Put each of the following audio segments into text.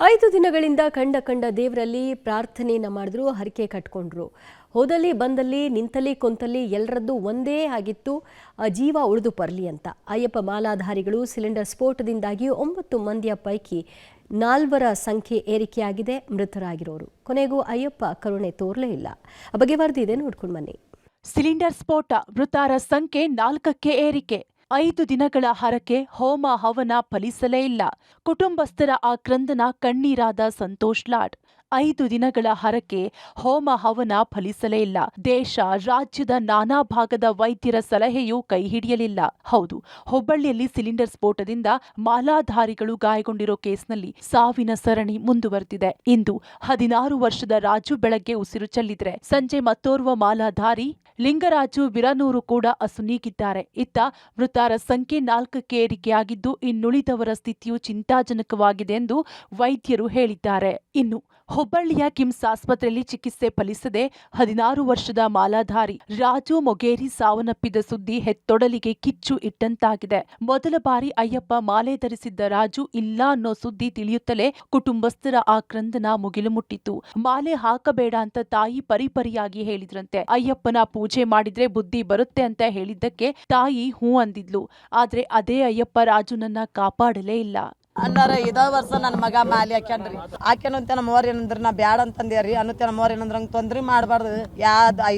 5 ದಿನಗಳಿಂದ ಕಂಡ ದೇವರಲ್ಲಿ ಪ್ರಾರ್ಥನೆಯನ್ನ ಮಾಡಿದ್ರು, ಹರಕೆ ಕಟ್ಕೊಂಡ್ರು. ಹೋದಲ್ಲಿ ಬಂದಲ್ಲಿ ನಿಂತಲ್ಲಿ ಕುಂತಲ್ಲಿ ಎಲ್ಲರದ್ದು ಒಂದೇ ಆಗಿತ್ತು, ಜೀವ ಉಳಿದು ಬರಲಿ ಅಂತ. ಅಯ್ಯಪ್ಪ ಮಾಲಾಧಾರಿಗಳು ಸಿಲಿಂಡರ್ ಸ್ಫೋಟದಿಂದಾಗಿ 9 ಮಂದಿಯ ಪೈಕಿ 4ರ ಸಂಖ್ಯೆ ಏರಿಕೆಯಾಗಿದೆ. ಮೃತರಾಗಿರೋರು ಕೊನೆಗೂ ಅಯ್ಯಪ್ಪ ಕರುಣೆ ತೋರಲೇ ಇಲ್ಲ. ಆ ಬಗ್ಗೆ ವರದಿ ಇದೆ, ನೋಡ್ಕೊಂಡು ಬನ್ನಿ. ಸಿಲಿಂಡರ್ ಸ್ಫೋಟ, ಮೃತರ ಸಂಖ್ಯೆ 4ಕ್ಕೆ ಏರಿಕೆ. 5 ದಿನಗಳ ಹರಕೆ ಹೋಮ ಹವನ ಫಲಿಸಲೇ ಇಲ್ಲ. ಕುಟುಂಬಸ್ಥರ ಆಕ್ರಂದನ ಕಣ್ಣೀರಾದ ಸಂತೋಷ್ ಲಾಡ್. 5 ದಿನಗಳ ಹರಕೆ ಹೋಮ ಹವನ ಫಲಿಸಲೇ ಇಲ್ಲ. ದೇಶ ರಾಜ್ಯದ ನಾನಾ ಭಾಗದ ವೈದ್ಯರ ಸಲಹೆಯೂ ಕೈ ಹಿಡಿಯಲಿಲ್ಲ. ಹೌದು, ಹುಬ್ಬಳ್ಳಿಯಲ್ಲಿ ಸಿಲಿಂಡರ್ ಸ್ಫೋಟದಿಂದ ಮಾಲಾಧಾರಿಗಳು ಗಾಯಗೊಂಡಿರೋ ಕೇಸ್ನಲ್ಲಿ ಸಾವಿನ ಸರಣಿ ಮುಂದುವರೆದಿದೆ. ಇಂದು 16 ವರ್ಷದ ರಾಜು ಬೆಳಗ್ಗೆ ಉಸಿರು ಚೆಲ್ಲಿದ್ರೆ, ಸಂಜೆ ಮತ್ತೋರ್ವ ಮಾಲಾಧಾರಿ ಲಿಂಗರಾಜು ಬಿರನೂರು ಕೂಡ ಅಸುನೀಗಿದ್ದಾರೆ. ಇತ್ತ ಮೃತರ ಸಂಖ್ಯೆ 4ಕ್ಕೆ ಏರಿಕೆಯಾಗಿದ್ದು, ಇನ್ನುಳಿದವರ ಸ್ಥಿತಿಯು ಚಿಂತಾಜನಕವಾಗಿದೆ ಎಂದು ವೈದ್ಯರು ಹೇಳಿದ್ದಾರೆ. ಇನ್ನು ಹುಬ್ಬಳ್ಳಿಯ ಕಿಮ್ಸ್ ಆಸ್ಪತ್ರೆಯಲ್ಲಿ ಚಿಕಿತ್ಸೆ ಫಲಿಸದೆ 16 ವರ್ಷದ ಮಾಲಾಧಾರಿ ರಾಜು ಮೊಗೇರಿ ಸಾವನ್ನಪ್ಪಿದ ಸುದ್ದಿ ಹೆತ್ತೊಡಲಿಗೆ ಕಿಚ್ಚು ಇಟ್ಟಂತಾಗಿದೆ. ಮೊದಲ ಬಾರಿ ಅಯ್ಯಪ್ಪ ಮಾಲೆ ಧರಿಸಿದ್ದ ರಾಜು ಇಲ್ಲ ಅನ್ನೋ ಸುದ್ದಿ ತಿಳಿಯುತ್ತಲೇ ಕುಟುಂಬಸ್ಥರ ಆಕ್ರಂದನ ಮುಗಿಲು ಮುಟ್ಟಿತ್ತು. ಮಾಲೆ ಹಾಕಬೇಡ ಅಂತ ತಾಯಿ ಪರಿಪರಿಯಾಗಿ ಹೇಳಿದ್ರಂತೆ. ಅಯ್ಯಪ್ಪನ ಪೂಜೆ ಮಾಡಿದ್ರೆ ಬುದ್ಧಿ ಬರುತ್ತೆ ಅಂತ ಹೇಳಿದ್ದಕ್ಕೆ ತಾಯಿ ಹೂ ಅಂದಿದ್ಲು. ಆದ್ರೆ ಅದೇ ಅಯ್ಯಪ್ಪ ರಾಜುನನ್ನ ಕಾಪಾಡಲೇ ಇಲ್ಲ. ಅನ್ನಾರ ಇದ ವರ್ಷ ನನ್ನ ಮಗ ಮಾಲಿ ಹಾಕ್ಯಾನ್ರಿ. ಆಕೆನು ಅಂತ ನಮ್ಮ ಅವ್ರ ಏನಂದ್ರ ನಾ ಬ್ಯಾಡ ಅಂತಂದ್ಯಾರಿ. ಅನ್ನತ್ತೆ ನಮ್ಮ ಅವ್ರ ಏನಂದ್ರ ಹಂಗ ತೊಂದ್ರೆ ಮಾಡಬಾರ್ದು,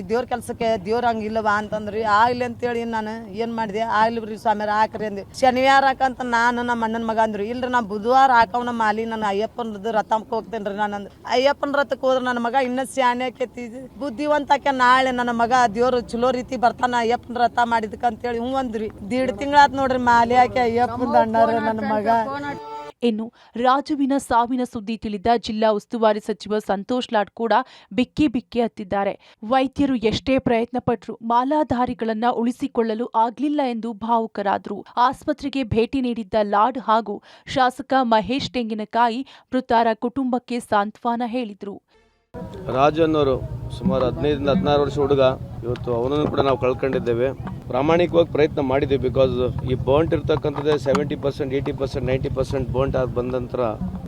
ದೇವ್ರ ಕೆಲ್ಸಕ್ಕೆ ದೇವ್ರ ಹಂಗ ಇಲ್ಲವಾ ಅಂತಂದ್ರಿ. ಆಗ್ಲಿ ಅಂತೇಳಿ ನಾನು ಏನ್ ಮಾಡಿದೆ, ಆಗ್ಲಿ ಬಿಡ್ರಿ ಸ್ವಾಮಿಯರ ಹಾಕ್ರಿ ಅಂದಿ. ಶನಿವಾರ ಹಾಕಂತ ನಾನು ನಮ್ಮ ಅಣ್ಣನ ಮಗ ಅಂದ್ರಿ. ಇಲ್ರಿ ನಾ ಬುಧವಾರ ಹಾಕವ್ ನಮ್ಮ ಮಾಲಿ, ನಾನು ಅಯ್ಯಪ್ಪನ ರಥಕ್ಕೆ ಹೋಗ್ತೇನ್ರಿ. ನಾನು ಅಯ್ಯಪ್ಪನ ರಥಕ್ಕೆ ಹೋದ್ರ ನನ್ನ ಮಗ ಇನ್ನ ಶಾನೆ ಆಕೇತಿ, ಬುದ್ಧಿವಂತಕ್ಕೆ ನಾಳೆ ನನ್ನ ಮಗ ದೇವ್ರು ಚಲೋ ರೀತಿ ಬರ್ತಾನ ಅಯ್ಯಪ್ಪನ ರಥ ಮಾಡಿದಕ್ಕ ಅಂತೇಳಿ ಹ್ಞೂ ಅಂದ್ರಿ. 1.5 ತಿಂಗಳಾತ್ ನೋಡ್ರಿ ಮಾಲಿ ಹಾಕಿ ಅಯ್ಯಪ್ಪನ ಅಣ್ಣಾರ ನನ್ನ ಮಗ. ಇನ್ನು ರಾಜುವಿನ ಸಾವಿನ ಸುದ್ದಿ ತಿಳಿದ ಜಿಲ್ಲಾ ಉಸ್ತುವಾರಿ ಸಚಿವ ಸಂತೋಷ್ ಲಾಡ್ ಕೂಡ ಬಿಕ್ಕಿ ಹತ್ತಿದ್ದಾರೆ. ವೈದ್ಯರು ಎಷ್ಟೇ ಪ್ರಯತ್ನ ಪಟ್ಟರು ಮಾಲಾಧಾರಿಗಳನ್ನ ಉಳಿಸಿಕೊಳ್ಳಲು ಆಗ್ಲಿಲ್ಲ ಎಂದು ಭಾವುಕರಾದರು. ಆಸ್ಪತ್ರೆಗೆ ಭೇಟಿ ನೀಡಿದ್ದ ಲಾಡ್ ಹಾಗೂ ಶಾಸಕ ಮಹೇಶ್ ತೆಂಗಿನಕಾಯಿ ಮೃತರ ಕುಟುಂಬಕ್ಕೆ ಸಾಂತ್ವನ ಹೇಳಿದ್ರು. ರಾಜು ಅನ್ನೋರು ಸುಮಾರು 15-16 ವರ್ಷ ಹುಡುಗ. ಇವತ್ತು ಅವನನ್ನು ಕೂಡ ನಾವು ಕಳ್ಕೊಂಡಿದ್ದೇವೆ. ಪ್ರಾಮಾಣಿಕವಾಗಿ ಪ್ರಯತ್ನ ಮಾಡಿದ್ದೀವಿ. ಬಿಕಾಸ್ ಈ ಬೋಂಟ್ ಇರ್ತಕ್ಕಂಥದ್ದೇ 70%, 80%, 90% ಬೋಂಟ್ ಆಗಿ ಬಂದ ನಂತರ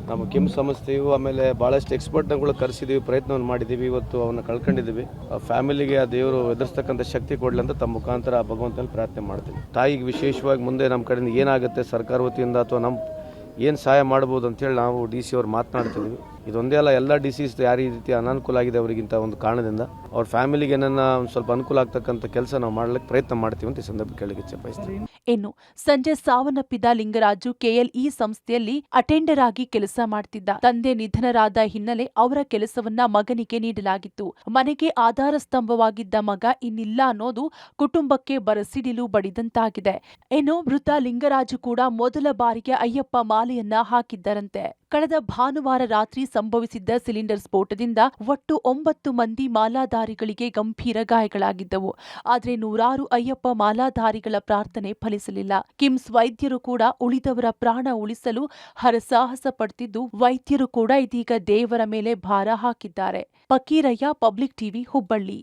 ನಮ್ಮ ಕಿಮ್ಸ್ ಸಂಸ್ಥೆಯು ಆಮೇಲೆ ಭಾಳಷ್ಟು ಎಕ್ಸ್ಪರ್ಟ್ಗಳು ಕರೆಸಿದ್ದೀವಿ, ಪ್ರಯತ್ನವನ್ನು ಮಾಡಿದ್ದೀವಿ. ಇವತ್ತು ಅವನ್ನ ಕಳ್ಕೊಂಡಿದ್ದೀವಿ. ಆ ಫ್ಯಾಮಿಲಿಗೆ ಆ ದೇವರು ಎದುರಿಸ್ತಕ್ಕಂಥ ಶಕ್ತಿ ಕೊಡಲಿ ಅಂತ ತಮ್ಮ ಮುಖಾಂತರ ಭಗವಂತನಲ್ಲಿ ಪ್ರಾರ್ಥನೆ ಮಾಡ್ತೀವಿ. ತಾಯಿಗೆ ವಿಶೇಷವಾಗಿ ಮುಂದೆ ನಮ್ಮ ಕಡೆಯಿಂದ ಏನಾಗುತ್ತೆ ಸರ್ಕಾರ ವತಿಯಿಂದ ಅಥವಾ ನಮ್ಮ ಏನು ಸಹಾಯ ಮಾಡ್ಬೋದು ಅಂತೇಳಿ ನಾವು DC ಅವ್ರು ಮಾತನಾಡ್ತಿದ್ದೀವಿ. ಇದೊಂದೇ ಅಲ್ಲ, ಎಲ್ಲ DCs ಯಾವ ರೀತಿ ಅನಾನುಕೂಲ ಆಗಿದೆ ಅವರಿಗಿಂತ ಒಂದು ಕಾರಣದಿಂದ ಅವ್ರ ಫ್ಯಾಮಿಲಿಗೆ ಏನನ್ನ ಒಂದು ಸ್ವಲ್ಪ ಅನುಕೂಲ ಆಗ್ತಕ್ಕಂಥ ಕೆಲಸ ನಾವು ಮಾಡ್ಲಿಕ್ಕೆ ಪ್ರಯತ್ನ ಮಾಡ್ತೀವಿ ಅಂತ ಈ ಸಂದರ್ಭ ಕೇಳಲಿಕ್ಕೆ ಇಚ್ಛೆ ಬಯಸ್ತೀವಿ. ಇನ್ನು ಸಂಜೆ ಸಾವನ್ನಪ್ಪಿದ ಲಿಂಗರಾಜು KLE ಸಂಸ್ಥೆಯಲ್ಲಿ ಅಟೆಂಡರ್ ಆಗಿ ಕೆಲಸ ಮಾಡ್ತಿದ್ದ. ತಂದೆ ನಿಧನರಾದ ಹಿನ್ನೆಲೆ ಅವರ ಕೆಲಸವನ್ನ ಮಗನಿಗೆ ನೀಡಲಾಗಿತ್ತು. ಮನೆಗೆ ಆಧಾರ ಸ್ತಂಭವಾಗಿದ್ದ ಮಗ ಇನ್ನಿಲ್ಲ ಅನ್ನೋದು ಕುಟುಂಬಕ್ಕೆ ಬರಸಿಡಿಲು ಬಡಿದಂತಾಗಿದೆ. ಇನ್ನು ಮೃತ ಲಿಂಗರಾಜು ಕೂಡ ಮೊದಲ ಬಾರಿಗೆ ಅಯ್ಯಪ್ಪ ಮಾಲೆಯನ್ನ ಹಾಕಿದ್ದರಂತೆ. ಕಳೆದ ಭಾನುವಾರ ರಾತ್ರಿ ಸಂಭವಿಸಿದ್ದ ಸಿಲಿಂಡರ್ ಸ್ಫೋಟದಿಂದ ಒಟ್ಟು 9 ಮಂದಿ ಮಾಲಾಧಾರಿಗಳಿಗೆ ಗಂಭೀರ ಗಾಯಗಳಾಗಿದ್ದವು. ಆದರೆ ನೂರಾರು ಅಯ್ಯಪ್ಪ ಮಾಲಾಧಾರಿಗಳ ಪ್ರಾರ್ಥನೆ ಫಲಿಸಲಿಲ್ಲ. ಕಿಮ್ಸ್ ವೈದ್ಯರು ಕೂಡ ಉಳಿದವರ ಪ್ರಾಣ ಉಳಿಸಲು ಹರಸಾಹಸ ಪಡ್ತಿದ್ದು, ವೈದ್ಯರು ಕೂಡ ಇದೀಗ ದೇವರ ಮೇಲೆ ಭಾರ ಹಾಕಿದ್ದಾರೆ. Fakirayya, public TV, Hubballi.